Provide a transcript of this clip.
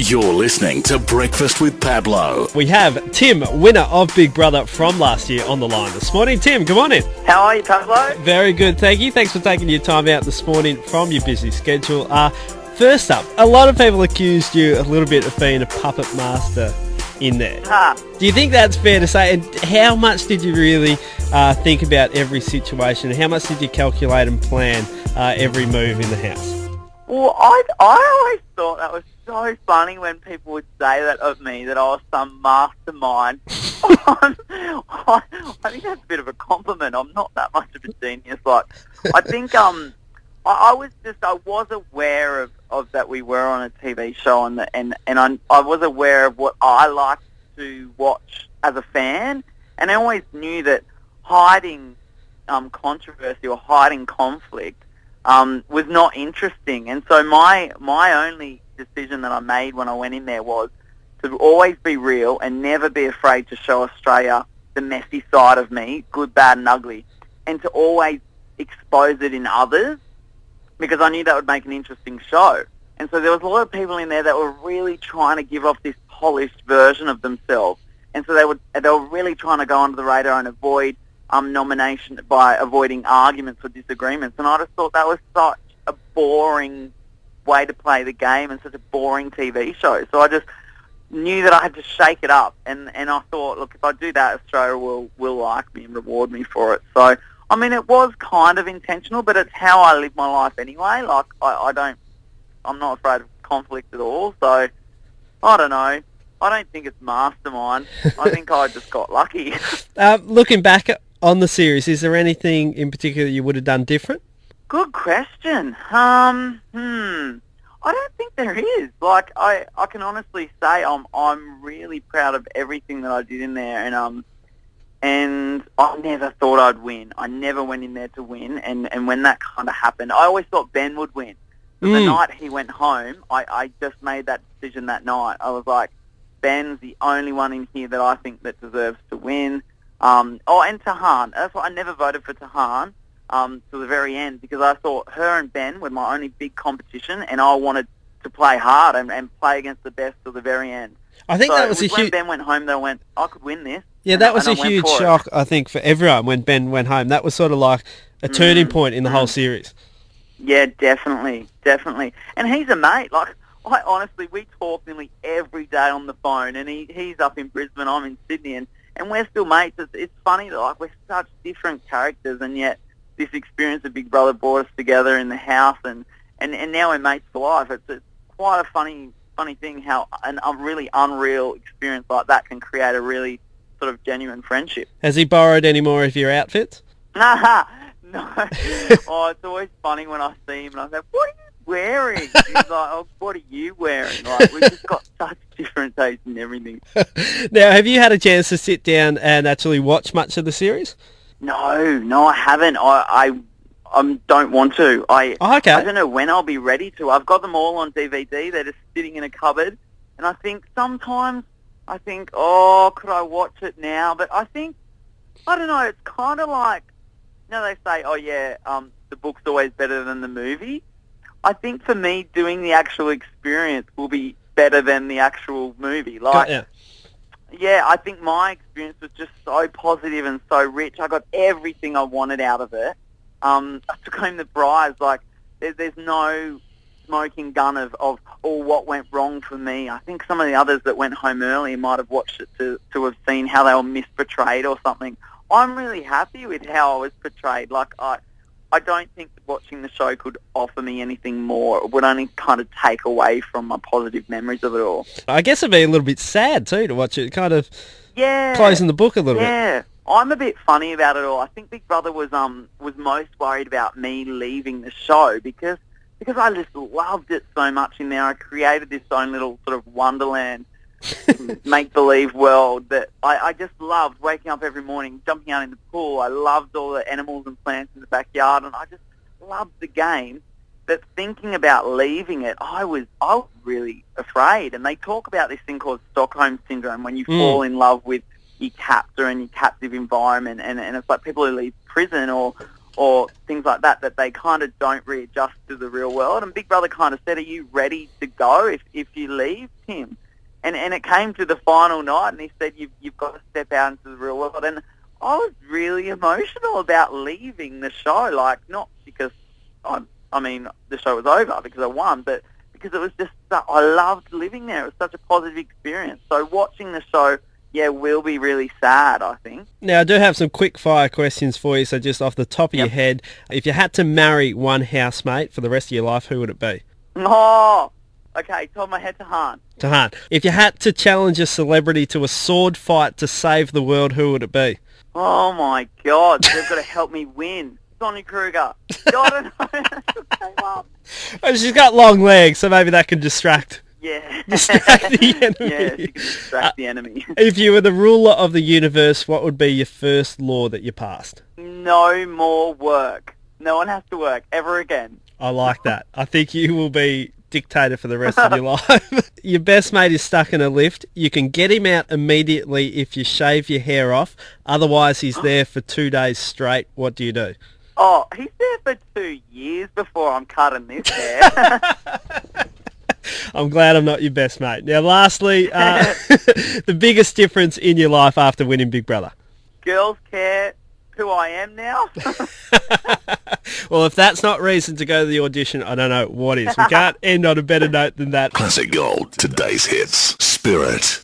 You're listening to Breakfast with Pablo. We have Tim, winner of Big Brother from last year, on the line this morning. Tim, good morning. How are you, Pablo? Very good, thank you. Thanks for taking your time out this morning from your busy schedule. First up, a lot of people accused you a little bit of being a puppet master in there. Do you think that's fair to say? And how much did you really think about every situation? How much did you calculate and plan every move in the house? Well, I always thought that was so funny when people would say that of me, that I was some mastermind. I think that's a bit of a compliment. I'm not that much of a genius. Like, I think I was aware of that we were on a TV show, and I was aware of what I liked to watch as a fan, and I always knew that hiding controversy or hiding conflict was not interesting. And so my only decision that I made when I went in there was to always be real and never be afraid to show Australia the messy side of me, good, bad and ugly, and to always expose it in others, because I knew that would make an interesting show. And so there was a lot of people in there that were really trying to give off this polished version of themselves. And so they were really trying to go under the radar and avoid nomination by avoiding arguments or disagreements. And I just thought that was such a boring way to play the game and such a boring TV show. So I just knew that I had to shake it up. And I thought, look, if I do that, Australia will like me and reward me for it. So, I mean, it was kind of intentional, but it's how I live my life anyway. Like, I'm not afraid of conflict at all. So, I don't know. I don't think it's mastermind. I think I just got lucky. Looking back on the series, is there anything in particular you would have done different? Good question. I don't think there is. Like, I can honestly say I'm really proud of everything that I did in there, and I never thought I'd win. I never went in there to win, and when that kind of happened, I always thought Ben would win. So the night he went home, I just made that decision that night. I was like, Ben's the only one in here that I think that deserves to win. And Tahan. That's why I never voted for Tahan to the very end, because I thought her and Ben were my only big competition, and I wanted to play hard and play against the best to the very end. I think that was a huge... When Ben went home, they went, I could win this. Yeah, that was a huge shock, I think, for everyone when Ben went home. That was sort of like a turning point in the whole series. Yeah, definitely. And he's a mate. Like, I honestly, we talk nearly every day on the phone, and he's up in Brisbane, I'm in Sydney, and we're still mates. It's funny that, like, we're such different characters, and yet this experience of Big Brother brought us together in the house, and now we're mates for life. It's quite a funny thing how a really unreal experience like that can create a really sort of genuine friendship. Has he borrowed any more of your outfits? No. Oh, it's always funny when I see him and I say, what are you wearing? He's like, oh, what are you wearing? Like, we've just got such different tastes in everything. Now, have you had a chance to sit down and actually watch much of the series? No, I haven't. I don't want to. Okay. I don't know when I'll be ready to. I've got them all on DVD. They're just sitting in a cupboard. And I think sometimes, oh, could I watch it now? But I don't know, it's kind of like, you know, they say, oh yeah, the book's always better than the movie. I think for me, doing the actual experience will be better than the actual movie. Like, yeah, I think my experience was just so positive and so rich. I got everything I wanted out of it. I took home the prize. Like, there's no smoking gun of what went wrong for me. I think some of the others that went home early might have watched it to have seen how they were misportrayed or something. I'm really happy with how I was portrayed. Like, I don't think that watching the show could offer me anything more. It would only kind of take away from my positive memories of it all. I guess it'd be a little bit sad too to watch it kind of closing the book a little bit. Yeah, I'm a bit funny about it all. I think Big Brother was most worried about me leaving the show because I just loved it so much in there. I created this own little sort of wonderland, make-believe world that I just loved waking up every morning, jumping out in the pool. I loved all the animals and plants in the backyard, and I just loved the game. But thinking about leaving it, I was really afraid. And they talk about this thing called Stockholm Syndrome, when you fall in love with your captor and your captive environment, and it's like people who leave prison or or things like that, that they kind of don't readjust to the real world. And Big Brother kind of said, are you ready to go if you leave, Tim? And it came to the final night, and he said, you've got to step out into the real world. And I was really emotional about leaving the show, like, not because, the show was over because I won, but because it was just, I loved living there. It was such a positive experience. So watching the show, will be really sad, I think. Now, I do have some quick fire questions for you, so just off the top of your head, if you had to marry one housemate for the rest of your life, who would it be? Oh, okay, top of my head, Tahan. Tahan. If you had to challenge a celebrity to a sword fight to save the world, who would it be? Oh, my God, they've got to help me win. Sonny Kruger. God, I don't know. Oh, she's got long legs, so maybe that can distract. Yeah. Distract the enemy. Yeah, she can distract the enemy. If you were the ruler of the universe, what would be your first law that you passed? No more work. No one has to work ever again. I like that. I think you will be dictator for the rest of your life. Your best mate is stuck in a lift. You can get him out immediately if you shave your hair off. Otherwise, he's there for 2 days straight. What do you do? Oh, he's there for 2 years before I'm cutting this hair. I'm glad I'm not your best mate. Now, lastly, the biggest difference in your life after winning Big Brother? Girls care who I am now. Well, if that's not reason to go to the audition, I don't know what is. We can't end on a better note than that. Classic Gold, today's hits, Spirit.